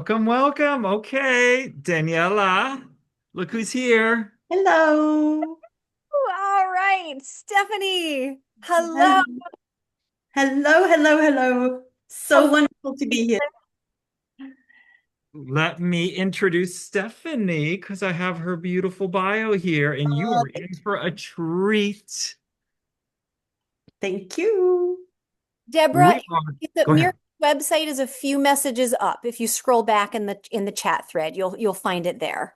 Welcome, welcome. Okay, Daniela, look who's here. Hello. All right, Stephanie. Hello. Hello, hello. So Hello. wonderful to be here. Let me introduce Stephanie because I have her beautiful bio here, and you are in for a treat. Thank you. We Deborah, are, the go Mir ahead. website is a few messages up. If you scroll back in the chat thread, you'll find it there.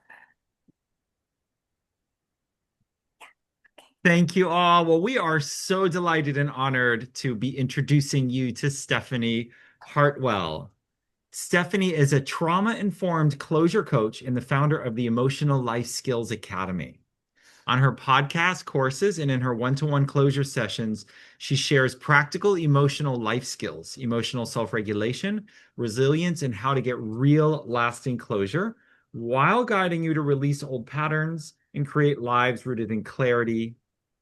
Thank you all. Well, we are so delighted and honored to be introducing you to Stephanie Hartwell. Stephanie is a trauma-informed closure coach and the founder of the Emotional Life Skills Academy. On her podcast courses and in her one-to-one closure sessions, she shares practical emotional life skills, emotional self-regulation, resilience, and how to get real, lasting closure while guiding you to release old patterns and create lives rooted in clarity,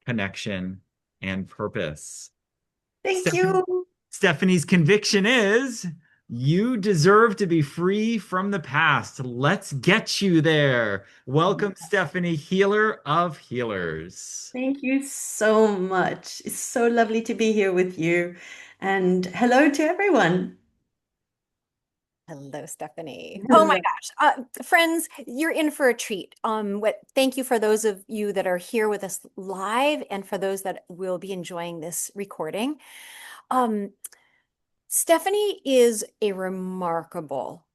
connection, and purpose. Thank Stephanie, you. Stephanie's conviction is you deserve to be free from the past. Let's get you there. Welcome, Stephanie, healer of healers. Thank you so much. It's so lovely to be here with you. And hello to everyone. Hello, Stephanie. Oh my Hello. gosh. Friends, you're in for a treat. Thank you for those of you that are here with us live and for those that will be enjoying this recording. Um, Stephanie is a remarkable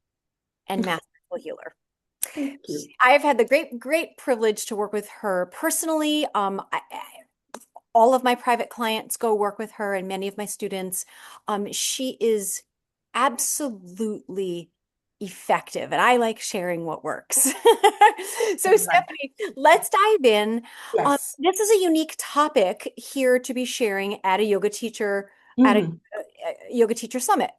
and masterful healer. Thank you. I've had the great privilege to work with her personally. All of my private clients go work with her, and many of my students. She is absolutely effective, and I like sharing what works. So, Right. Stephanie, let's dive in. Yes. This is a unique topic here to be sharing at a Mhm. yoga teacher summit.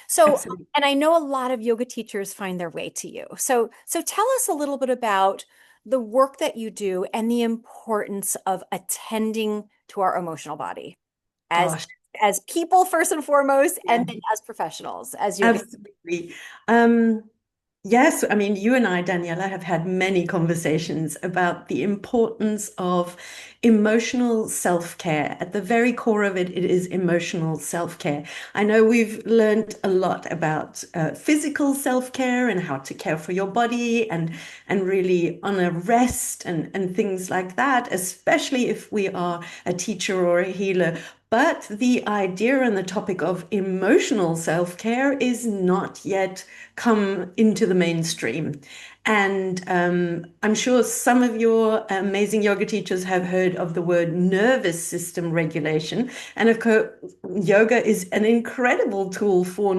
So, Absolutely. and I know a lot of yoga teachers find their way to you. So tell us a little bit about the work that you do and the importance of attending to our emotional body as Gosh. as people first and foremost, Yeah. and then as professionals, as yoga. Absolutely. Um, Yes, I mean, you and I, Daniela, have had many conversations about the importance of emotional self-care. At the very core of it, it is emotional self-care. I know we've learned a lot about physical self-care and how to care for your body and really honor rest and things like that, especially if we are a teacher or a healer. But the idea and the topic of emotional self-care is not yet come into the mainstream. And I'm sure some of your amazing yoga teachers have heard of the word nervous system regulation. And of course, yoga is an incredible tool for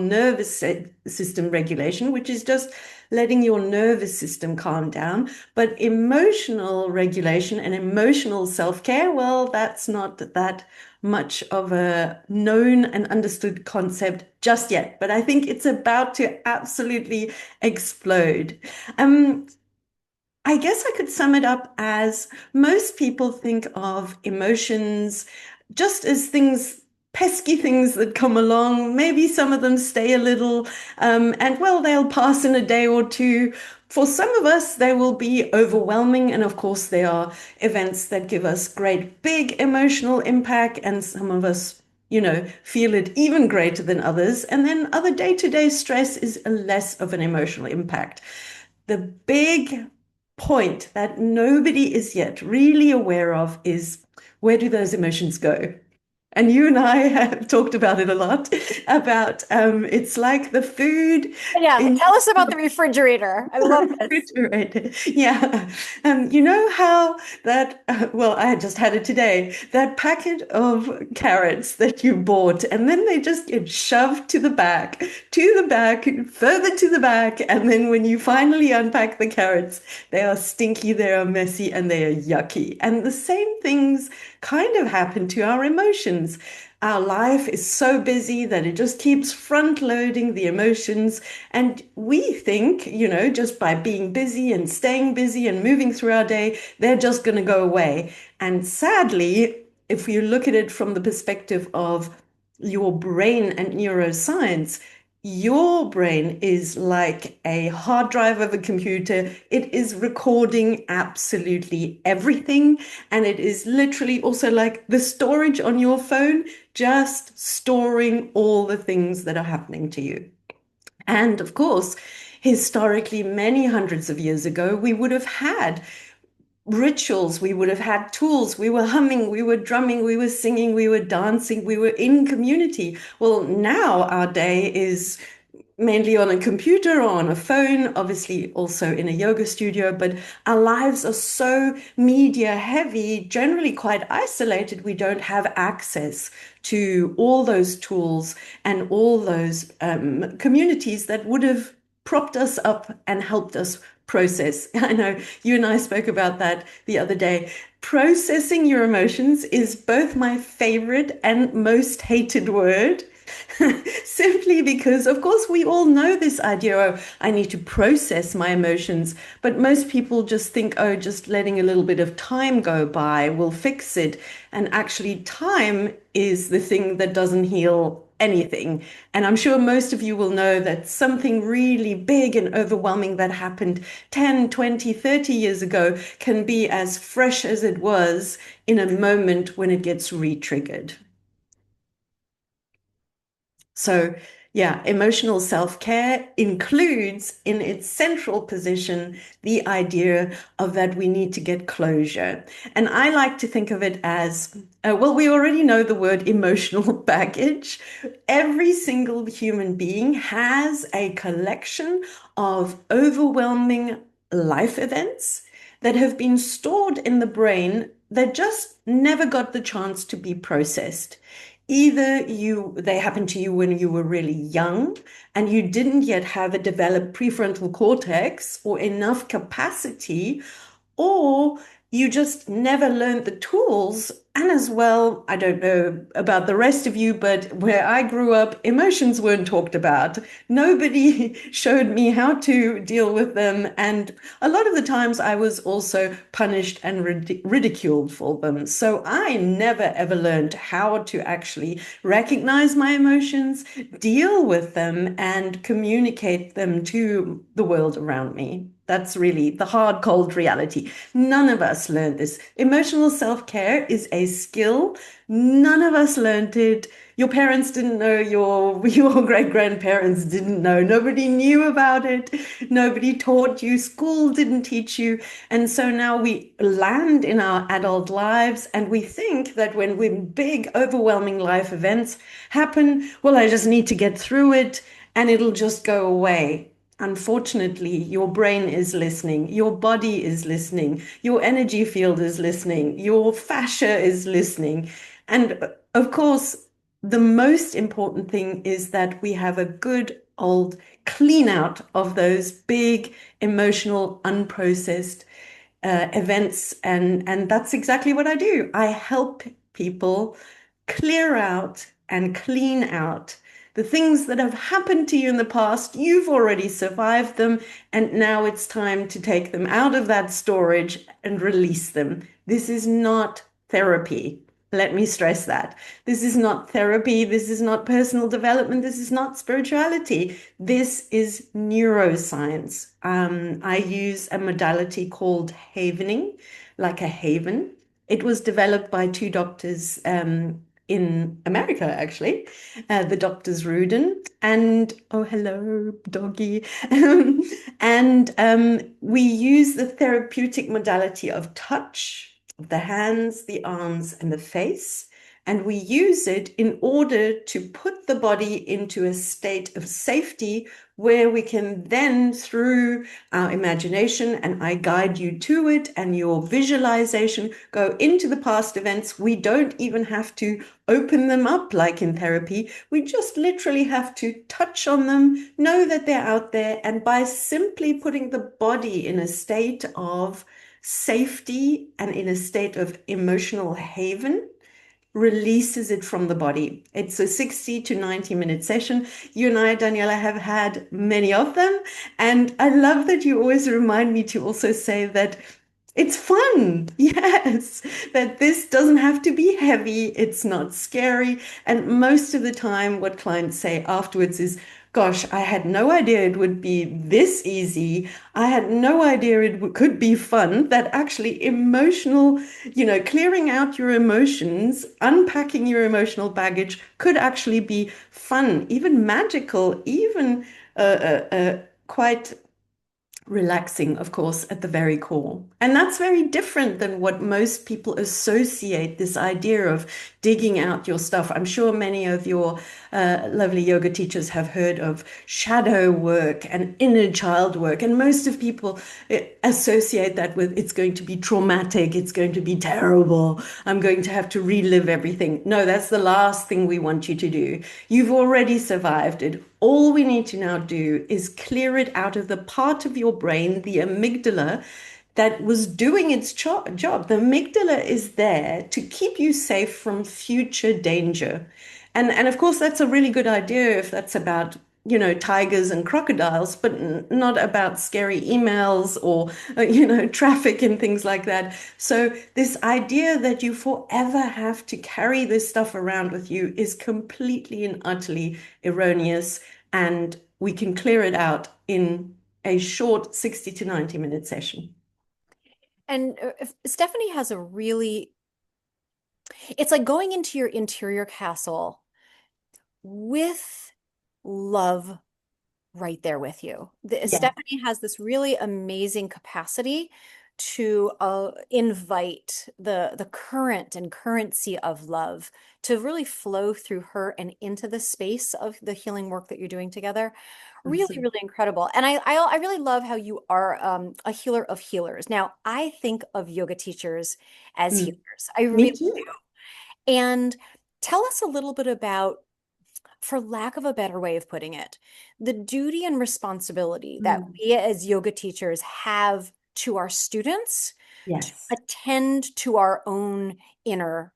system regulation, which is just letting your nervous system calm down. But emotional regulation and emotional self-care, well, that's not that much of a known and understood concept just yet, but I think it's about to absolutely explode. Um, I guess I could sum it up as most people think of emotions just as things, pesky things that come along. Maybe some of them stay a little, and well, they'll pass in a day or two. For some of us, they will be overwhelming. And of course, there are events that give us great big emotional impact, and some of us feel it even greater than others. And then other day-to-day stress is less of an emotional impact. The big point that nobody is yet really aware of is where do those emotions go? And you and I have talked about it a lot about it's like the food Yeah, in tell us about the refrigerator. I love this. refrigerator. Yeah. You know how that, well, I just had it today, that packet of carrots that you bought, and then they just get shoved to the back, further to the back. And then when you finally unpack the carrots, they are stinky, they are messy, and they are yucky. And the same things kind of happen to our emotions. Our life is so busy that it just keeps front loading the emotions. And we think, just by being busy and staying busy and moving through our day, they're just going to go away. And sadly, if you look at it from the perspective of your brain and neuroscience, Your brain is like a hard drive of a computer. It is recording absolutely everything. And it is literally also like the storage on your phone, just storing all the things that are happening to you. And of course, historically, many hundreds of years ago, we would have had rituals, we would have had tools. We were humming, we were drumming, we were singing, we were dancing, we were in community. Well, now our day is mainly on a computer or on a phone, obviously also in a yoga studio, but our lives are so media heavy, generally quite isolated. We don't have access to all those tools and all those communities that would have propped us up and helped us process. I know you and I spoke about that the other day. Processing your emotions is both my favorite and most hated word. Simply because, of course, we all know this idea, oh, I need to process my emotions. But most people just think, oh, just letting a little bit of time go by will fix it. And actually, time is the thing that doesn't heal anything. And I'm sure most of you will know that something really big and overwhelming that happened 10, 20, 30 years ago can be as fresh as it was in a moment when it gets re-triggered. So, yeah, emotional self-care includes in its central position the idea of that we need to get closure. And I like to think of it as, well, we already know the word emotional baggage. Every single human being has a collection of overwhelming life events that have been stored in the brain that just never got the chance to be processed. Either they happened to you when you were really young and you didn't yet have a developed prefrontal cortex or enough capacity, or you just never learned the tools. And as well, I don't know about the rest of you, but where I grew up, emotions weren't talked about. Nobody showed me how to deal with them. And a lot of the times I was also punished and ridiculed for them. So I never ever learned how to actually recognize my emotions, deal with them, and communicate them to the world around me. That's really the hard, cold reality. None of us learned this. Emotional self-care is a skill. None of us learned it. Your parents didn't know, your great-grandparents didn't know. Nobody knew about it. Nobody taught you. School didn't teach you. And so now we land in our adult lives and we think that when big, overwhelming life events happen, well, I just need to get through it and it'll just go away. Unfortunately, your brain is listening, your body is listening, your energy field is listening, your fascia is listening. And of course, the most important thing is that we have a good old clean out of those big emotional, unprocessed events. And that's exactly what I do. I help people clear out and clean out the things that have happened to you in the past. You've already survived them, and now it's time to take them out of that storage and release them. This is not therapy. Let me stress that. This is not therapy. This is not personal development. This is not spirituality. This is neuroscience. I use a modality called havening, like a haven. It was developed by two doctors in America, actually, the doctors Rudin and, oh, hello, doggy. And we use the therapeutic modality of touch, of the hands, the arms, and the face. And we use it in order to put the body into a state of safety where we can then, through our imagination, and I guide you to it, and your visualization, go into the past events. We don't even have to open them up like in therapy. We just literally have to touch on them, know that they're out there, and by simply putting the body in a state of safety and in a state of emotional haven, releases it from the body. It's a 60 to 90-minute session. You and I, Daniela, have had many of them. And I love that you always remind me to also say that it's fun. Yes, that this doesn't have to be heavy. It's not scary. And most of the time, what clients say afterwards is, Gosh, I had no idea it would be this easy. I had no idea it could be fun, that actually emotional, clearing out your emotions, unpacking your emotional baggage could actually be fun, even magical, even quite relaxing, of course, at the very core. And that's very different than what most people associate this idea of digging out your stuff. I'm sure many of your lovely yoga teachers have heard of shadow work and inner child work. And most of people associate that with it's going to be traumatic, it's going to be terrible, I'm going to have to relive everything. No, that's the last thing we want you to do. You've already survived it. All we need to now do is clear it out of the part of your brain, the amygdala, that was doing its job. The amygdala is there to keep you safe from future danger. And of course, that's a really good idea if that's about, tigers and crocodiles, but not about scary emails or, traffic and things like that. So this idea that you forever have to carry this stuff around with you is completely and utterly erroneous. And we can clear it out in a short 60 to 90-minute session. And Stephanie has a really, it's like going into your interior castle with love right there with you. Yeah, Stephanie has this really amazing capacity to invite the current and currency of love to really flow through her and into the space of the healing work that you're doing together. Really, absolutely. really incredible. And I really love how you are a healer of healers. Now, I think of yoga teachers as Mm, healers. I me really too. do. And tell us a little bit about, for lack of a better way of putting it, the duty and responsibility that Mm, we as yoga teachers have to our students to yes. attend to our own inner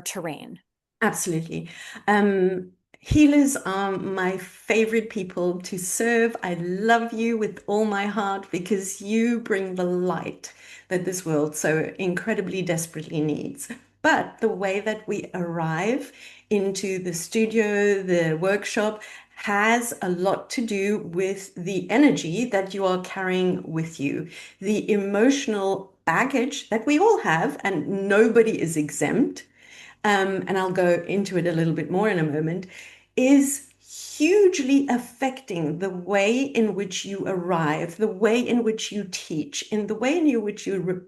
terrain. Absolutely. Um, Healers are my favorite people to serve. I love you with all my heart because you bring the light that this world so incredibly desperately needs. But the way that we arrive into the studio, the workshop, has a lot to do with the energy that you are carrying with you, the emotional baggage that we all have, and nobody is exempt, and I'll go into it a little bit more in a moment, is hugely affecting the way in which you arrive, the way in which you teach, in the way in which you,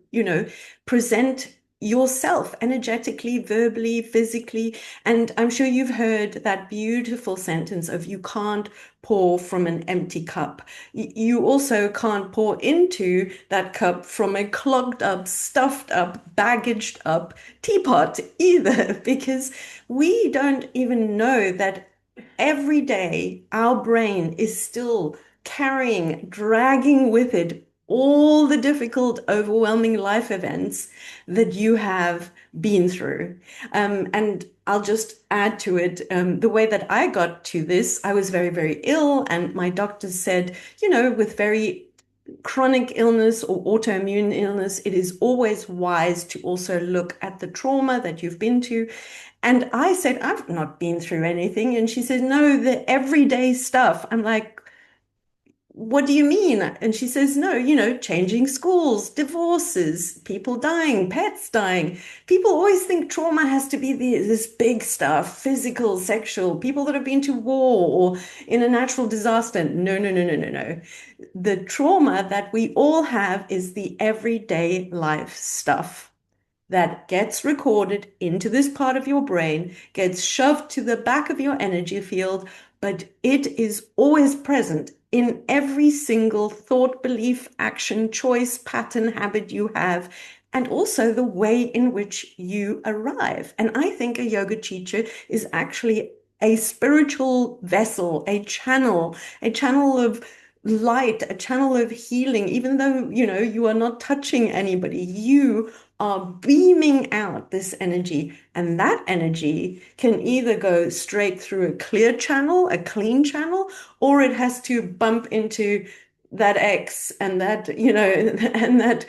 present yourself energetically, verbally, physically. And I'm sure you've heard that beautiful sentence of you can't pour from an empty cup. You also can't pour into that cup from a clogged up, stuffed up, baggaged up teapot either, because we don't even know that every day our brain is still carrying, dragging with it all the difficult, overwhelming life events that you have been through. And I'll just add to it, the way that I got to this, I was very, very ill, and my doctor said, with very chronic illness or autoimmune illness, it is always wise to also look at the trauma that you've been to. And I said, I've not been through anything. And she said, no, the everyday stuff. I'm like, what do you mean? And she says, no, changing schools, divorces, people dying, pets dying. People always think trauma has to be this big stuff, physical, sexual, people that have been to war or in a natural disaster. No, no, no, no, no, no. The trauma that we all have is the everyday life stuff that gets recorded into this part of your brain, gets shoved to the back of your energy field, but it is always present in every single thought, belief, action, choice, pattern, habit you have, and also the way in which you arrive. And I think a yoga teacher is actually a spiritual vessel, a channel of light, a channel of healing, even though, you are not touching anybody, you are beaming out this energy, and that energy can either go straight through a clear channel, a clean channel, or it has to bump into that ex and that, and that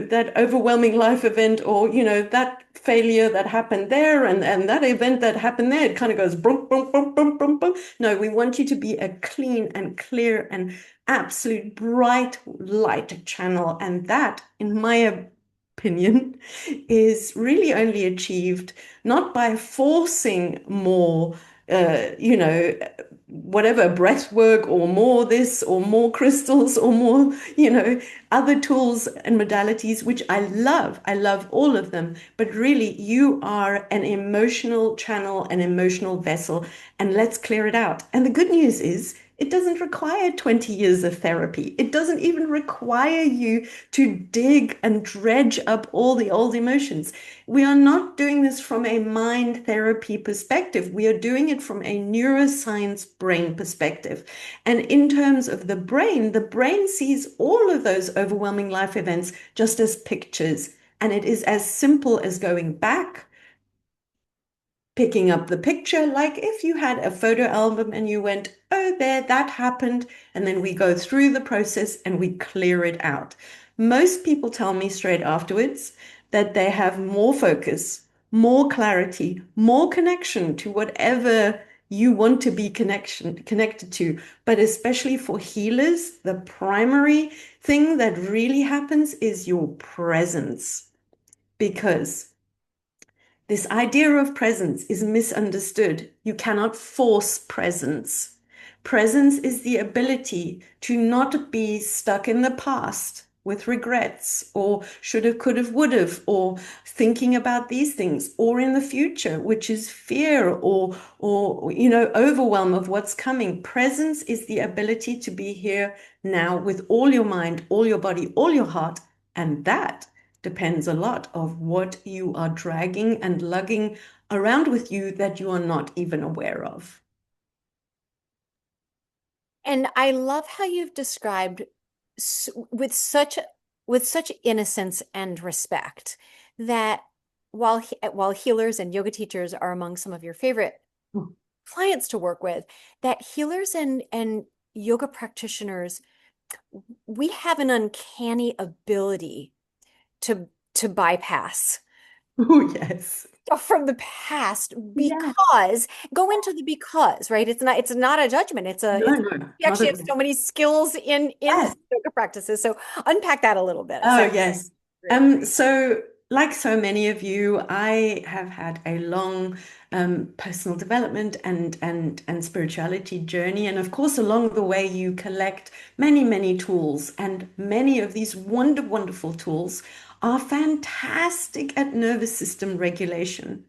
that overwhelming life event, or, that failure that happened there, and that event that happened there. It kind of goes boom, boom, boom, boom, boom, boom. No, we want you to be a clean and clear and absolute bright light channel. And that, in my opinion, is really only achieved not by forcing more, whatever breath work, or more this, or more crystals, or more, other tools and modalities, which I love. I love all of them. But really, you are an emotional channel, an emotional vessel, and let's clear it out. And the good news is, it doesn't require 20 years of therapy. It doesn't even require you to dig and dredge up all the old emotions. We are not doing this from a mind therapy perspective. We are doing it from a neuroscience brain perspective. And in terms of the brain sees all of those overwhelming life events just as pictures. And it is as simple as going back, picking up the picture, like if you had a photo album and you went, oh, there, that happened. And then we go through the process and we clear it out. Most people tell me straight afterwards that they have more focus, more clarity, more connection to whatever you want to be connected to. But especially for healers, the primary thing that really happens is your presence. Because this idea of presence is misunderstood. You cannot force presence. Presence is the ability to not be stuck in the past with regrets, or should have, could have, would have, or thinking about these things, or in the future, which is fear, or overwhelm of what's coming. Presence is the ability to be here now with all your mind, all your body, all your heart, and that depends a lot of what you are dragging and lugging around with you that you are not even aware of. And I love how you've described with such innocence and respect that while healers and yoga teachers are among some of your favorite clients to work with, that healers and yoga practitioners, we have an uncanny ability to bypass Oh, yes. stuff from the past, Yeah. because go into the because, right? It's not a judgment. No, It's no, we not actually at have all. so many skills in Yes. yoga practices. So unpack that a little bit. Oh, So yes. great. So like so many of you, I have had a long personal development and spirituality journey. And of course, along the way, you collect many, many tools, and many of these wonderful tools are fantastic at nervous system regulation.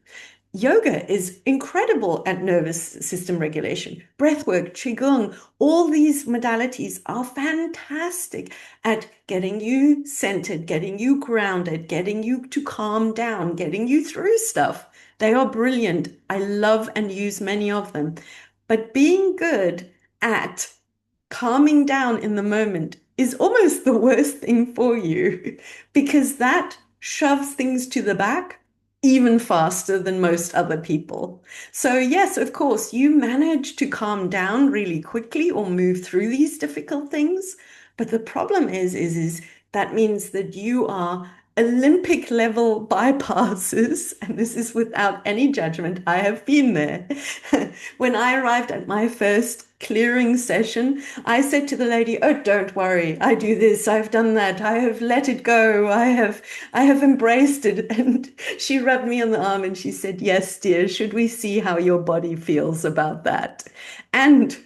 Yoga is incredible at nervous system regulation. Breathwork, Qigong, all these modalities are fantastic at getting you centered, getting you grounded, getting you to calm down, getting you through stuff. They are brilliant. I love and use many of them. But being good at calming down in the moment is almost the worst thing for you, because that shoves things to the back even faster than most other people. So yes, of course, you manage to calm down really quickly or move through these difficult things. But the problem is that means that you are Olympic level bypasses, and this is without any judgment. I have been there. When I arrived at my first clearing session, I said to the lady, "Oh, don't worry. I do this. I've done that. I have let it go. I have embraced it." And she rubbed me on the arm and she said, "Yes, dear, should we see how your body feels about that?" And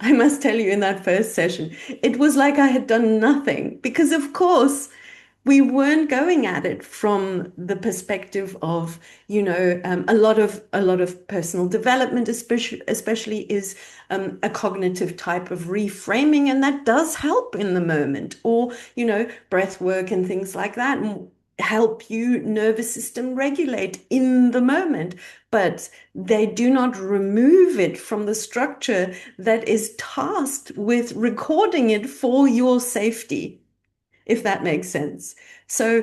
I must tell you, in that first session, it was like I had done nothing, because, of course, we weren't going at it from the perspective of, a lot of personal development, especially is a cognitive type of reframing, and that does help in the moment, or breath work and things like that, and help you nervous system regulate in the moment. But they do not remove it from the structure that is tasked with recording it for your safety, if that makes sense. So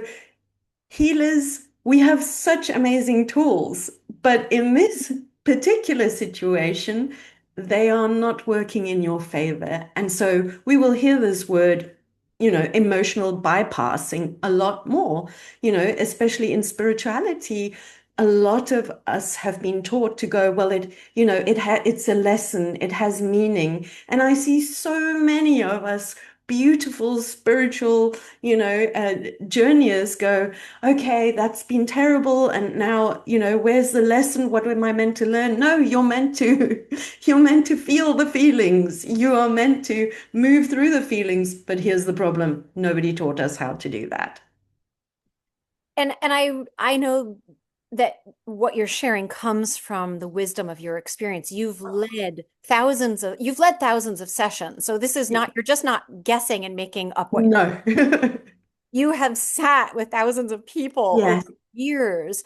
healers, we have such amazing tools, but in this particular situation, they are not working in your favor. And so we will hear this word, emotional bypassing a lot more, especially in spirituality. A lot of us have been taught to go, well, it's a lesson, it has meaning. And I see so many of us beautiful spiritual, journeyers go, okay, that's been terrible. And now, where's the lesson? What am I meant to learn? No, you're meant to, you're meant to feel the feelings. You are meant to move through the feelings. But here's the problem. Nobody taught us how to do that. And I know that what you're sharing comes from the wisdom of your experience. You've led thousands of sessions. So this is not, you're just not guessing and making up what No. you have sat with thousands of people over Yes. years,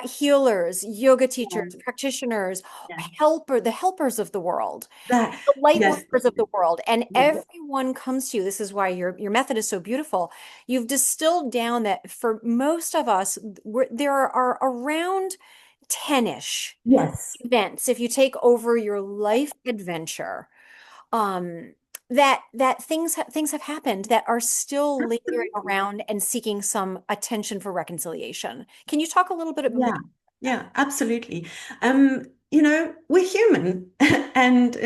healers, yoga teachers, practitioners, Yes. the helpers of the world, That, the light yes. workers of the world, and Yes. everyone comes to you. This is why your method is so beautiful. You've distilled down that for most of us, there are around 10-ish Yes. events if you take over your life adventure, um that things have happened that are still lingering Absolutely. around and seeking some attention for reconciliation. Can you talk a little bit more? Yeah, yeah, absolutely. We're human, and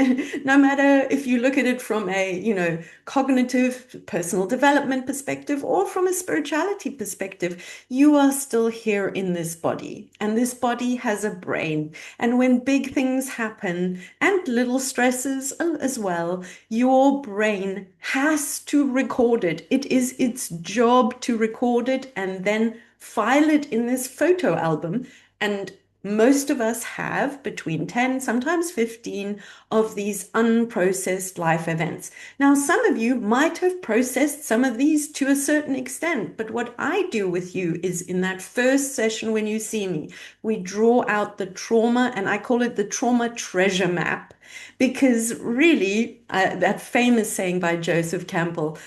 no matter if you look at it from a, cognitive personal development perspective or from a spirituality perspective, you are still here in this body, and this body has a brain. And when big things happen and little stresses as well, your brain has to record it. It is its job to record it and then file it in this photo album. And most of us have between 10, sometimes 15 of these unprocessed life events. Now, some of you might have processed some of these to a certain extent, but what I do with you is in that first session when you see me, we draw out the trauma, and I call it the trauma treasure map. Because really, that famous saying by Joseph Campbell,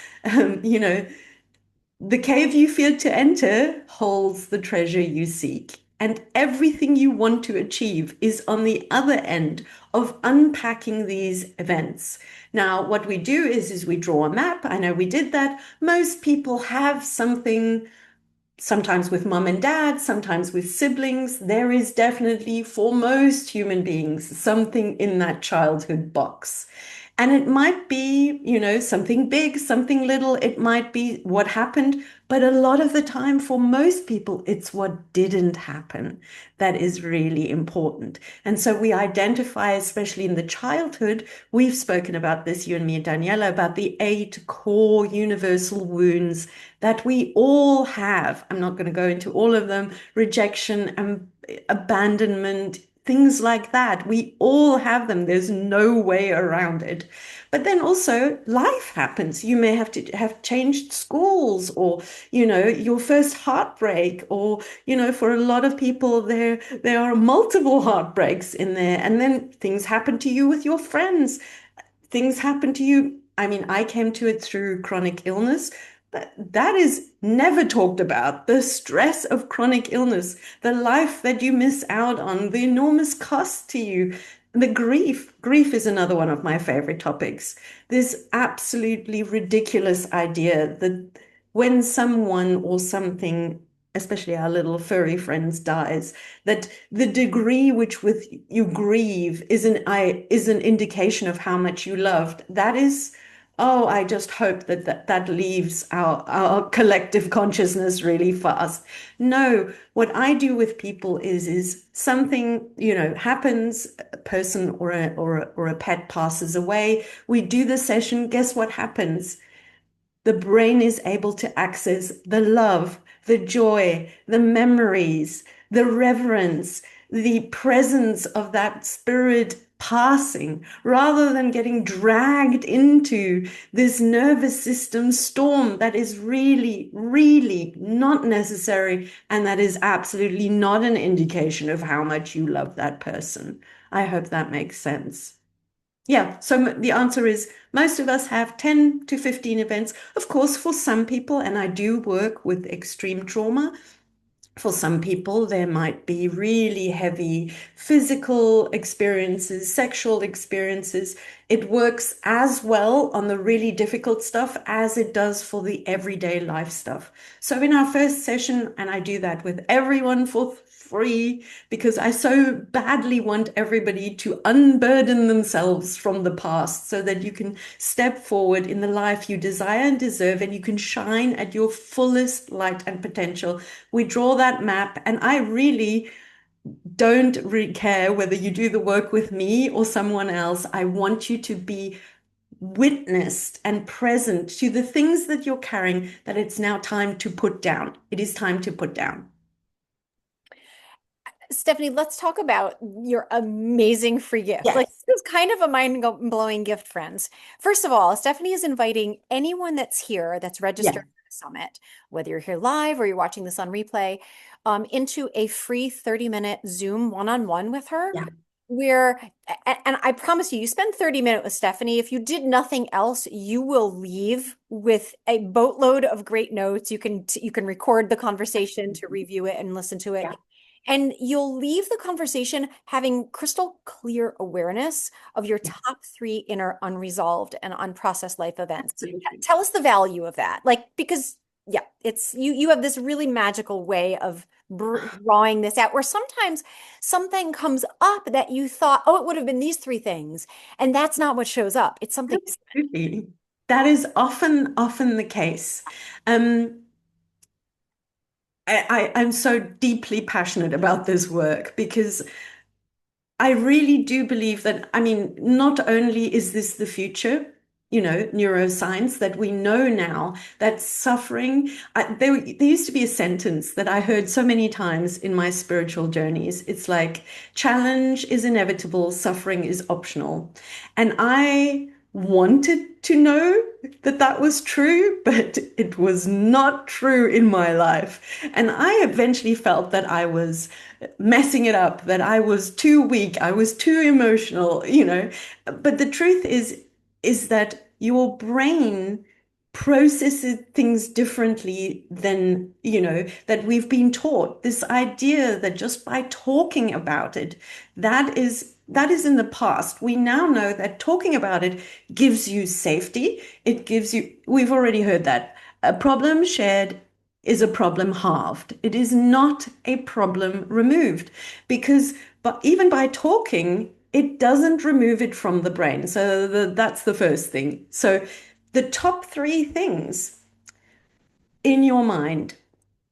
you know, the cave you fear to enter holds the treasure you seek. And everything you want to achieve is on the other end of unpacking these events. Now, what we do is we draw a map. I know we did that. Most people have something, sometimes with mom and dad, sometimes with siblings. There is definitely, for most human beings, something in that childhood box. And it might be, something big, something little. It might be what happened. But a lot of the time, for most people, it's what didn't happen that is really important. And so we identify, especially in the childhood, we've spoken about this, you and me and Daniela, about the 8 core universal wounds that we all have. I'm not going to go into all of them, rejection and abandonment, things like that. We all have them. There's no way around it. But then also life happens. You may have to have changed schools or, your first heartbreak or, for a lot of people there are multiple heartbreaks in there. And then things happen to you with your friends, things happen to you. I mean, I came to it through chronic illness, but that is never talked about. The stress of chronic illness, the life that you miss out on, the enormous cost to you, the grief. Grief is another one of my favorite topics. This absolutely ridiculous idea that when someone or something, especially our little furry friends, dies, that the degree which with you grieve is an indication of how much you loved. That is, oh, I just hope that leaves our collective consciousness really fast. No, what I do with people is something, happens, a person or a pet passes away. We do the session. Guess what happens? The brain is able to access the love, the joy, the memories, the reverence, the presence of that spirit passing, rather than getting dragged into this nervous system storm that is really, really not necessary. And that is absolutely not an indication of how much you love that person. I hope that makes sense. Yeah, so the answer is most of us have 10 to 15 events. Of course, for some people, and I do work with extreme trauma, For some people, there might be really heavy physical experiences, sexual experiences. It works as well on the really difficult stuff as it does for the everyday life stuff. So, in our first session, and I do that with everyone for free because I so badly want everybody to unburden themselves from the past so that you can step forward in the life you desire and deserve, and you can shine at your fullest light and potential. We draw that map, and I really don't really care whether you do the work with me or someone else. I want you to be witnessed and present to the things that you're carrying that it's now time to put down. It is time to put down. Stephanie, let's talk about your amazing free gift. Like, Yes. this is kind of a mind-blowing gift, friends. First of all, Stephanie is inviting anyone that's here that's registered Yeah. for the summit, whether you're here live or you're watching this on replay, into a free 30-minute Zoom one-on-one with her. Yeah. Where, and I promise you, you spend 30 minutes with Stephanie. If you did nothing else, you will leave with a boatload of great notes. You can record the conversation to review it and listen to it. Yeah. And you'll leave the conversation having crystal clear awareness of your Yeah. top three inner unresolved and unprocessed life events. Absolutely. Tell us the value of that. Like, because yeah, it's you have this really magical way of drawing this out where sometimes something comes up that you thought, oh, it would have been these three things. And that's not what shows up. It's something. Absolutely. That is often the case. Um, I'm so deeply passionate about this work because I really do believe that, I mean, not only is this the future, neuroscience, that we know now that suffering, there used to be a sentence that I heard so many times in my spiritual journeys. It's like, challenge is inevitable, suffering is optional. And I wanted to know that that was true, but it was not true in my life. And I eventually felt that I was messing it up, that I was too weak, I was too emotional. But the truth is that your brain processes things differently than, that we've been taught. This idea that just by talking about it, that is in the past. We now know that talking about it gives you safety. It gives you, we've already heard that. A problem shared is a problem halved. It is not a problem removed because, but even by talking, it doesn't remove it from the brain. So that's the first thing. So the top three things in your mind,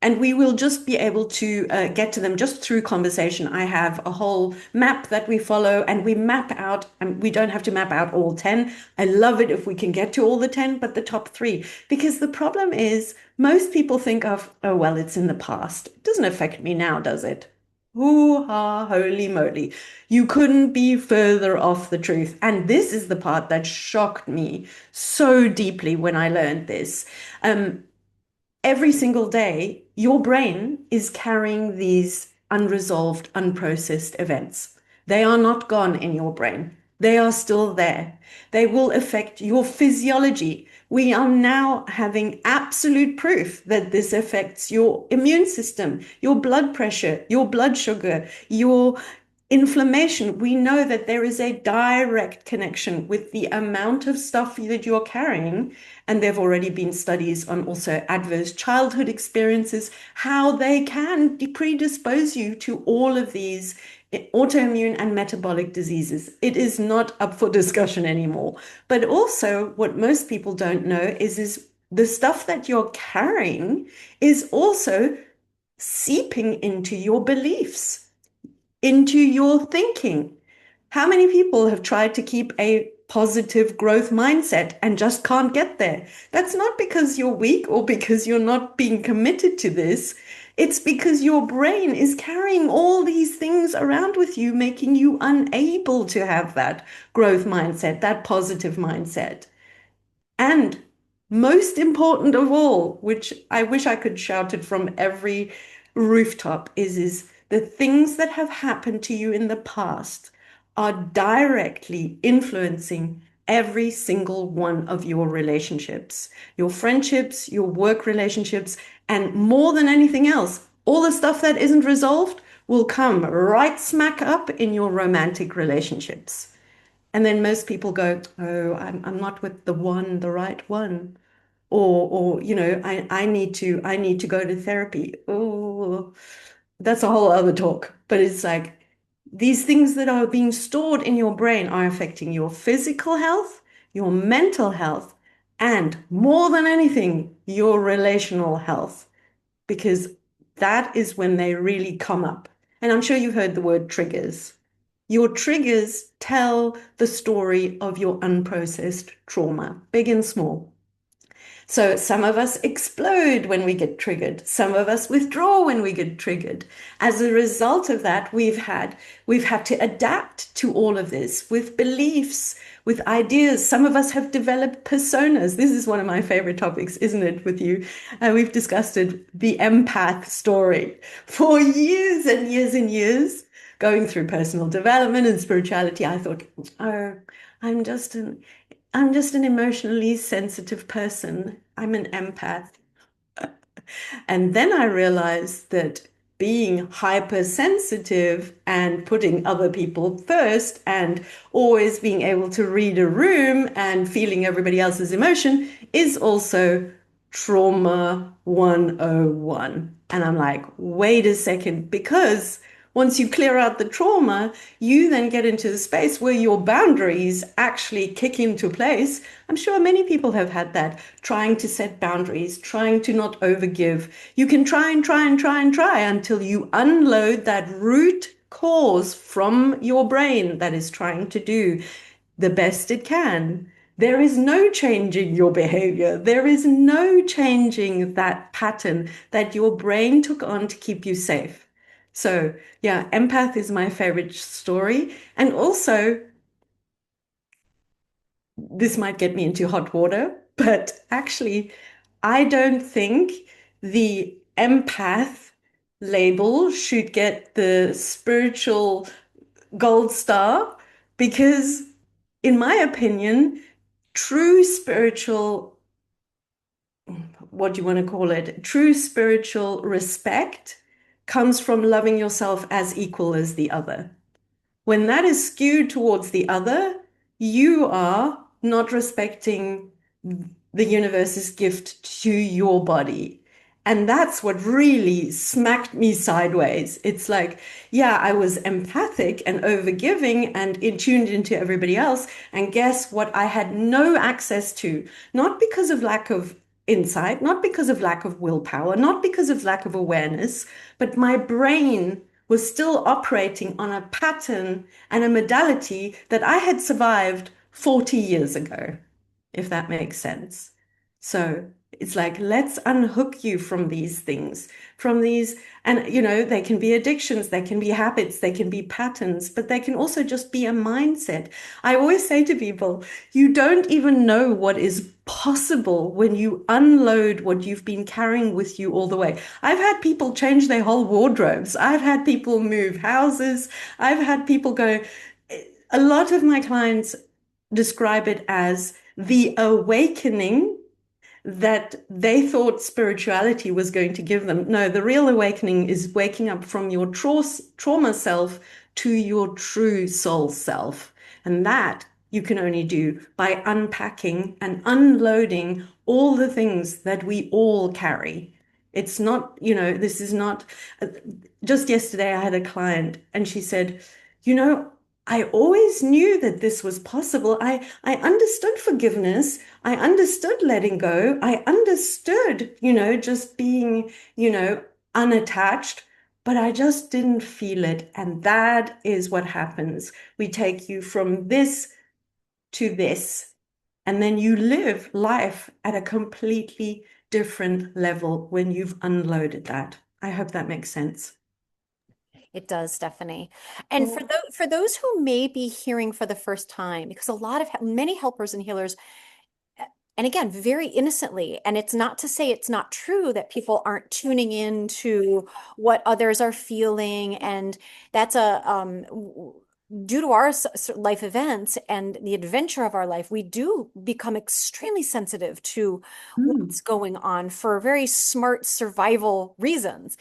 and we will just be able to get to them just through conversation. I have a whole map that we follow, and we map out, and we don't have to map out all 10. I love it if we can get to all the 10, but the top three, because the problem is most people think of, oh, well, it's in the past. It doesn't affect me now, does it? Hoo-ha, holy moly. You couldn't be further off the truth. And this is the part that shocked me so deeply when I learned this. Every single day, your brain is carrying these unresolved, unprocessed events. They are not gone in your brain. They are still there. They will affect your physiology. We are now having absolute proof that this affects your immune system, your blood pressure, your blood sugar, your inflammation. We know that there is a direct connection with the amount of stuff that you're carrying. And there have already been studies on also adverse childhood experiences, how they can predispose you to all of these autoimmune and metabolic diseases. It is not up for discussion anymore. But also, what most people don't know is the stuff that you're carrying is also seeping into your beliefs, into your thinking. How many people have tried to keep a positive growth mindset and just can't get there? That's not because you're weak or because you're not being committed to this. It's because your brain is carrying all these things around with you, making you unable to have that growth mindset, that positive mindset. And most important of all, which I wish I could shout it from every rooftop, is the things that have happened to you in the past are directly influencing every single one of your relationships, your friendships, your work relationships, and more than anything else, All the stuff that isn't resolved will come right smack up in your romantic relationships. And then most people go, oh, I'm not with the one, the right one. Or, I need to go to therapy. Oh, that's a whole other talk. But it's like these things that are being stored in your brain are affecting your physical health, your mental health, and more than anything, your relational health, because that is when they really come up. And I'm sure you've heard the word triggers. Your triggers tell the story of your unprocessed trauma, big and small. So some of us explode when we get triggered. Some of us withdraw when we get triggered. As a result of that, we've had to adapt to all of this with beliefs, with ideas. Some of us have developed personas. This is one of my favorite topics, isn't it, with you? We've discussed it, the empath story, for years and years and years. Going through personal development and spirituality, I thought, oh, I'm just an I'm just an emotionally sensitive person. I'm an empath. And then I realized that being hypersensitive and putting other people first and always being able to read a room and feeling everybody else's emotion is also trauma 101. And I'm like, wait a second, because once you clear out the trauma, you then get into the space where your boundaries actually kick into place. I'm sure many people have had that, trying to set boundaries, trying to not overgive. You can try and try and try and try until you unload that root cause from your brain that is trying to do the best it can. There is no changing your behavior. There is no changing that pattern that your brain took on to keep you safe. So, yeah, empath is my favorite story. And also, this might get me into hot water, but actually, I don't think the empath label should get the spiritual gold star because, in my opinion, true spiritual, what do you want to call it? True spiritual respect comes from loving yourself as equal as the other. When that is skewed towards the other, you are not respecting the universe's gift to your body. And that's what really smacked me sideways. It's like, yeah, I was empathic and overgiving and tuned into everybody else. And guess what? I had no access to, not because of lack of insight, not because of lack of willpower, not because of lack of awareness, but my brain was still operating on a pattern and a modality that I had survived 40 years ago, if that makes sense. So it's like, let's unhook you from these things, from these, and they can be addictions, they can be habits, they can be patterns, but they can also just be a mindset. I always say to people, you don't even know what is possible when you unload what you've been carrying with you all the way. I've had people change their whole wardrobes. I've had people move houses. I've had people go, a lot of my clients describe it as the awakening that they thought spirituality was going to give them. No, the real awakening is waking up from your trauma self to your true soul self. And that you can only do by unpacking and unloading all the things that we all carry. It's not, this is not, just yesterday I had a client and she said, you know, I always knew that this was possible. I understood forgiveness. I understood letting go. I understood, just being, unattached, but I just didn't feel it. And that is what happens. We take you from this to this, and then you live life at a completely different level when you've unloaded that. I hope that makes sense. It does, Stephanie. And for those who may be hearing for the first time, because a lot of many helpers and healers, and again, very innocently, and it's not to say it's not true that people aren't tuning in to what others are feeling, and that's due to our life events and the adventure of our life, we do become extremely sensitive to Mm. what's going on for very smart survival reasons.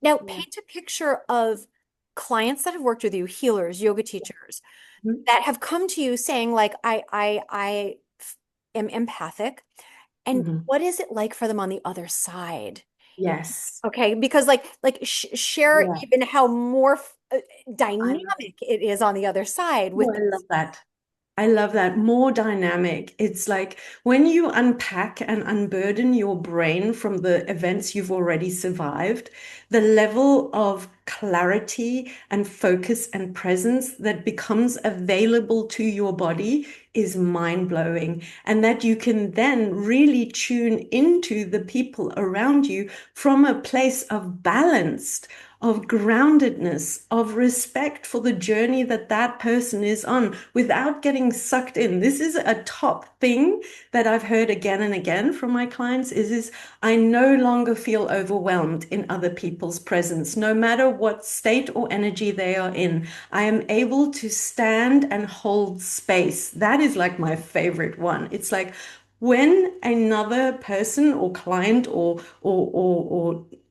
Now, Yeah. paint a picture of clients that have worked with you, healers, yoga teachers, Mhm. that have come to you saying, like, I am empathic. And Mhm. what is it like for them on the other side? Yes. Okay, because like sh share Yeah. even how more I love, dynamic it is on the other side oh, with I love that. I love that. More dynamic. It's like when you unpack and unburden your brain from the events you've already survived, the level of clarity and focus and presence that becomes available to your body is mind-blowing. And that you can then really tune into the people around you from a place of balance, of groundedness, of respect for the journey that that person is on without getting sucked in. This is a top thing that I've heard again and again from my clients is I no longer feel overwhelmed in other people's presence, no matter what state or energy they are in. I am able to stand and hold space. That is like my favorite one. It's like when another person or client or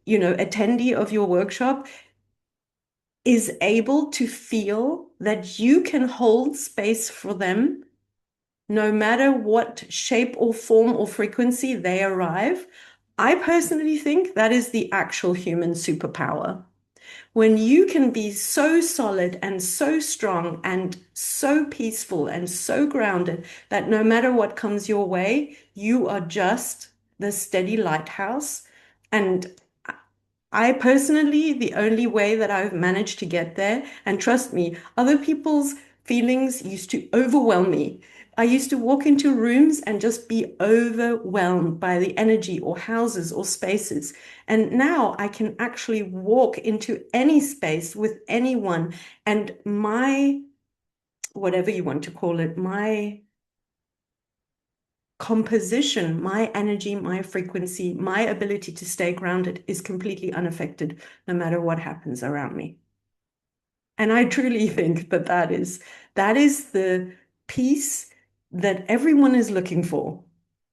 attendee of your workshop is able to feel that you can hold space for them no matter what shape or form or frequency they arrive. I personally think that is the actual human superpower. When you can be so solid and so strong and so peaceful and so grounded that no matter what comes your way, you are just the steady lighthouse. And I personally, the only way that I've managed to get there, and trust me, other people's feelings used to overwhelm me. I used to walk into rooms and just be overwhelmed by the energy or houses or spaces. And now I can actually walk into any space with anyone, and my, whatever you want to call it, my composition, my energy, my frequency, my ability to stay grounded is completely unaffected no matter what happens around me. And I truly think that that is the peace that everyone is looking for.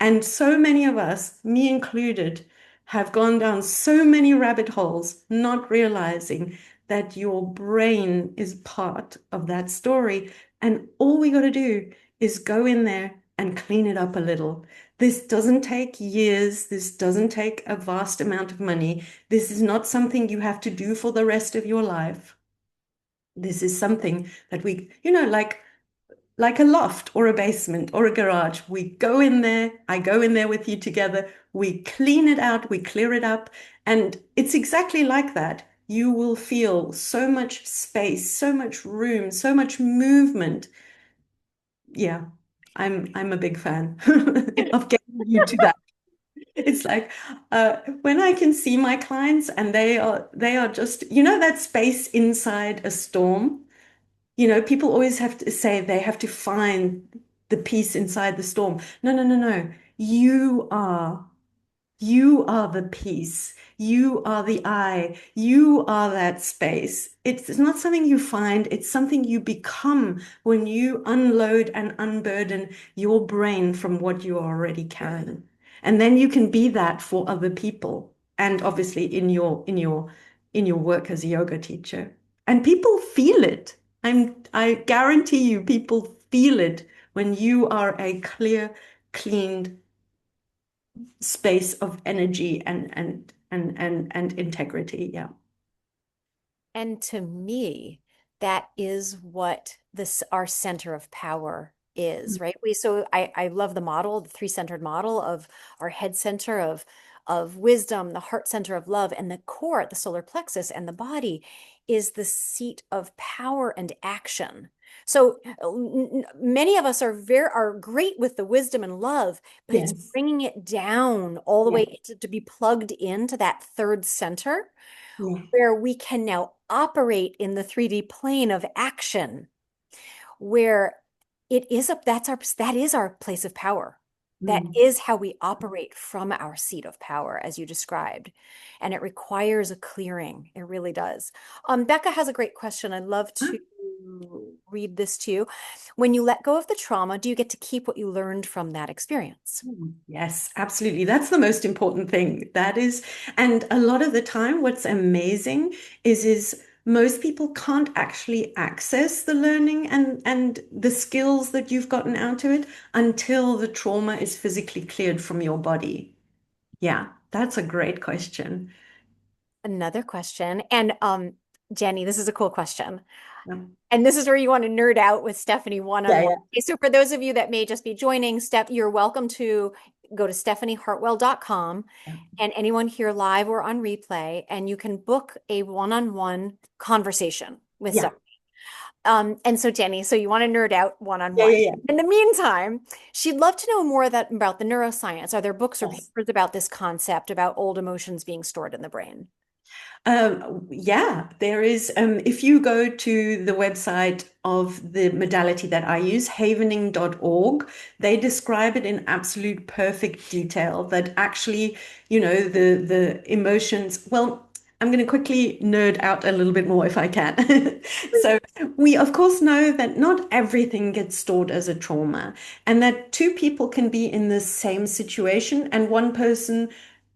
And so many of us, me included, have gone down so many rabbit holes, not realizing that your brain is part of that story. And all we got to do is go in there and clean it up a little. This doesn't take years. This doesn't take a vast amount of money. This is not something you have to do for the rest of your life. This is something that we, like a loft or a basement or a garage. We go in there, I go in there with you together, we clean it out, we clear it up, and it's exactly like that. You will feel so much space, so much room, so much movement. Yeah, I'm a big fan of getting you to that. It's like when I can see my clients and they are just, that space inside a storm. People always have to say they have to find the peace inside the storm. No, no, no, no. You are the peace. You are the I. You are that space. It's not something you find, it's something you become when you unload and unburden your brain from what you are already carrying. And then you can be that for other people. And obviously in your work as a yoga teacher. And people feel it. I guarantee you, people feel it when you are a clear, cleaned space of energy and integrity. Yeah. And to me, that is what this our center of power is, right? I love the model, the three-centered model of our head center of wisdom, the heart center of love, and the core, the solar plexus, and the body is the seat of power and action. So many of us are great with the wisdom and love, but it's Yes. bringing it down all the Yeah. way to be plugged into that third center Yeah. where we can now operate in the 3D plane of action, where that is our place of power. That Mm. is how we operate from our seat of power, as you described. And it requires a clearing. It really does. Becca has a great question. I'd love Huh? to read this to you. When you let go of the trauma, do you get to keep what you learned from that experience? Yes, absolutely. That's the most important thing. That is, and a lot of the time, what's amazing is most people can't actually access the learning and the skills that you've gotten out of it until the trauma is physically cleared from your body. Yeah, that's a great question. Another question. And Jenny, this is a cool question. Yeah, And this is where you want to nerd out with Stephanie yeah, one-on-one. yeah. Okay, so for those of you that may just be joining, you're welcome to go to stephaniehartwell.com, Yeah. and anyone here live or on replay, and you can book a one-on-one conversation with Yeah, Stephanie. And so Jenny, so you want to nerd out yeah, one-on-one. yeah, yeah. In the meantime, she'd love to know more about the neuroscience. Are there books or Yes. papers about this concept about old emotions being stored in the brain? Yeah, there is. If you go to the website of the modality that I use, havening.org, they describe it in absolute perfect detail that actually, the emotions, well, I'm going to quickly nerd out a little bit more if I can. So we of course know that not everything gets stored as a trauma, and that two people can be in the same situation and one person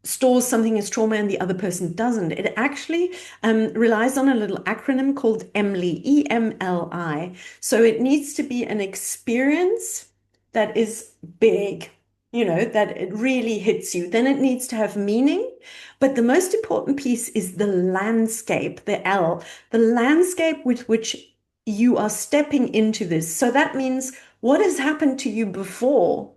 stores something as trauma and the other person doesn't. It actually relies on a little acronym called EMLI, EMLI. So it needs to be an experience that is big, that it really hits you. Then it needs to have meaning. But the most important piece is the landscape, the L, the landscape with which you are stepping into this. So that means what has happened to you before.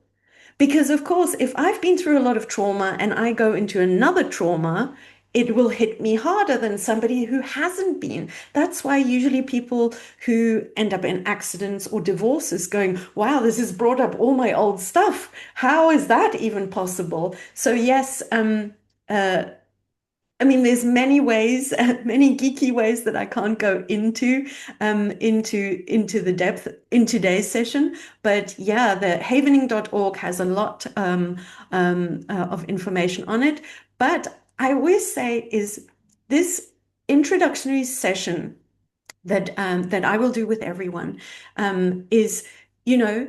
Because, of course, if I've been through a lot of trauma and I go into another trauma, it will hit me harder than somebody who hasn't been. That's why usually people who end up in accidents or divorces going, wow, this has brought up all my old stuff. How is that even possible? So, yes, uh, I mean, there's many ways, many geeky ways that I can't go into the depth in today's session. But yeah, the havening.org has a lot of information on it. But I always say is this introductory session that I will do with everyone is, you know,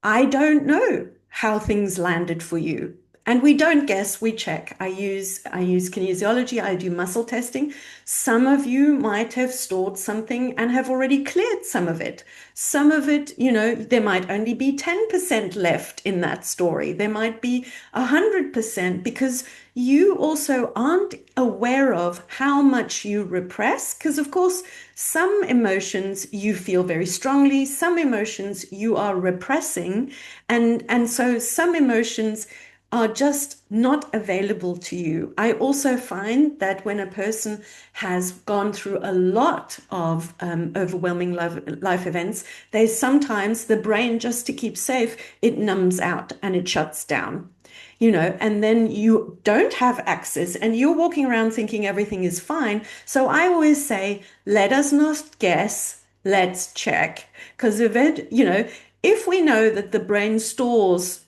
I don't know how things landed for you. And we don't guess, we check. I use kinesiology, I do muscle testing. Some of you might have stored something and have already cleared some of it. Some of it, there might only be 10% left in that story. There might be 100% because you also aren't aware of how much you repress. Because, of course, some emotions you feel very strongly, some emotions you are repressing, and so some emotions are just not available to you. I also find that when a person has gone through a lot of overwhelming life events, there's sometimes the brain, just to keep safe, it numbs out and it shuts down. And then you don't have access and you're walking around thinking everything is fine. So I always say, let us not guess, let's check. Because if we know that the brain stores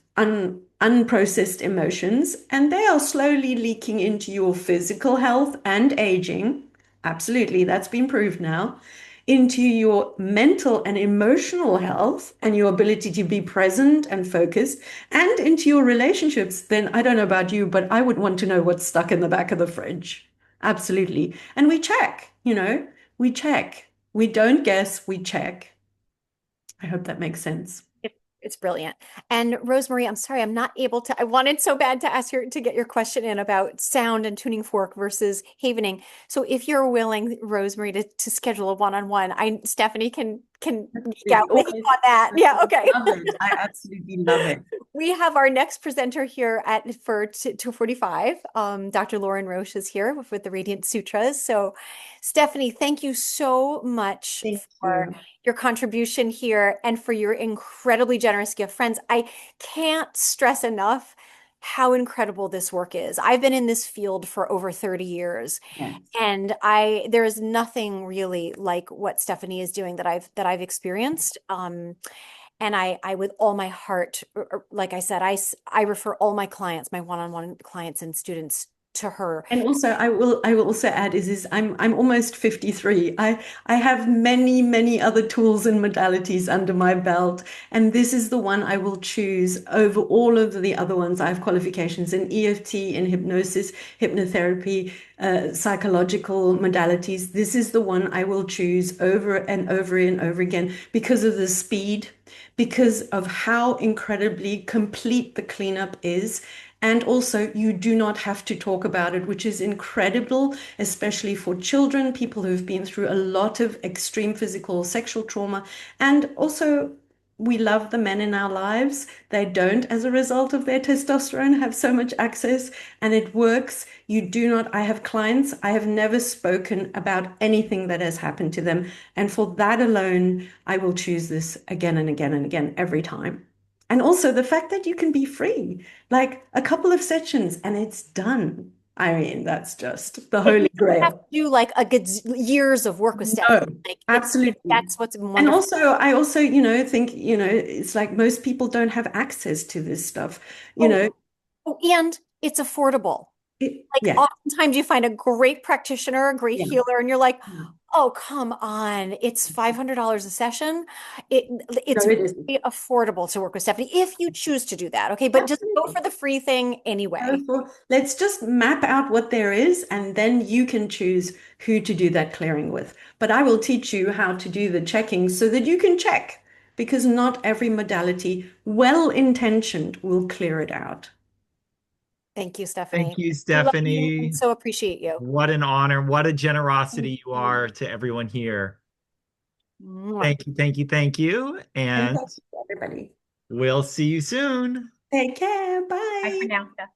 unprocessed emotions and they are slowly leaking into your physical health and aging, absolutely, that's been proved now, into your mental and emotional health and your ability to be present and focused, and into your relationships, then I don't know about you, but I would want to know what's stuck in the back of the fridge. Absolutely. And we check, we check. We don't guess, we check. I hope that makes sense. It's brilliant. And Rosemary, I'm sorry, I'm not able to. I wanted so bad to ask to get your question in about sound and tuning fork versus havening. So if you're willing, Rosemary, to schedule a one-on-one, Stephanie can geek out Absolutely. with you Always. on that. Yeah, okay. Love it. I absolutely love it. We have our next presenter here for 2:45. Dr. Lauren Roche is here with the Radiant Sutras. So, Stephanie, thank you so much Thank for you. your contribution here and for your incredibly generous gift. Friends, I can't stress enough how incredible this work is. I've been in this field for over 30 years, Yes. and there is nothing really like what Stephanie is doing that I've experienced. And I, with all my heart, like I said, I refer all my clients, my one-on-one clients and students to her. And also, I will also add is I'm almost 53. I have many other tools and modalities under my belt, and this is the one I will choose over all of the other ones. I have qualifications in EFT, in hypnosis, hypnotherapy, psychological modalities. This is the one I will choose over and over and over again because of the speed, because of how incredibly complete the cleanup is. And also, you do not have to talk about it, which is incredible, especially for children, people who've been through a lot of extreme physical, sexual trauma. And also, we love the men in our lives. They don't, as a result of their testosterone, have so much access, and it works. You do not, I have clients, I have never spoken about anything that has happened to them. And for that alone, I will choose this again and again and again every time. And also the fact that you can be free, like a couple of sessions and it's done. I mean, that's just the And you holy don't have to grail. do like a good years of work with Stephanie. No, Like absolutely. that's what's And wonderful. also, I also, think, it's like most people don't have access to this stuff. You Oh, know, oh, and it's affordable. Like yeah, oftentimes you find a great practitioner, a great yeah. healer, and you're like, oh, come on, it's $500 a session. It No, it's it isn't. very affordable to work with Stephanie if you choose to do that. Okay, but just go Absolutely. for the free thing anyway. Let's just map out what there is, and then you can choose who to do that clearing with. But I will teach you how to do the checking so that you can check, because not every modality, well-intentioned, will clear it out. Thank you, Thank Stephanie. you, I love you and Stephanie. so appreciate you. What an honor. What a Thank generosity you are you. to everyone here. Mwah. Thank you, thank you, thank you. And And thank you, everybody. we'll see you soon. Take care. Bye for Bye. now, Steph.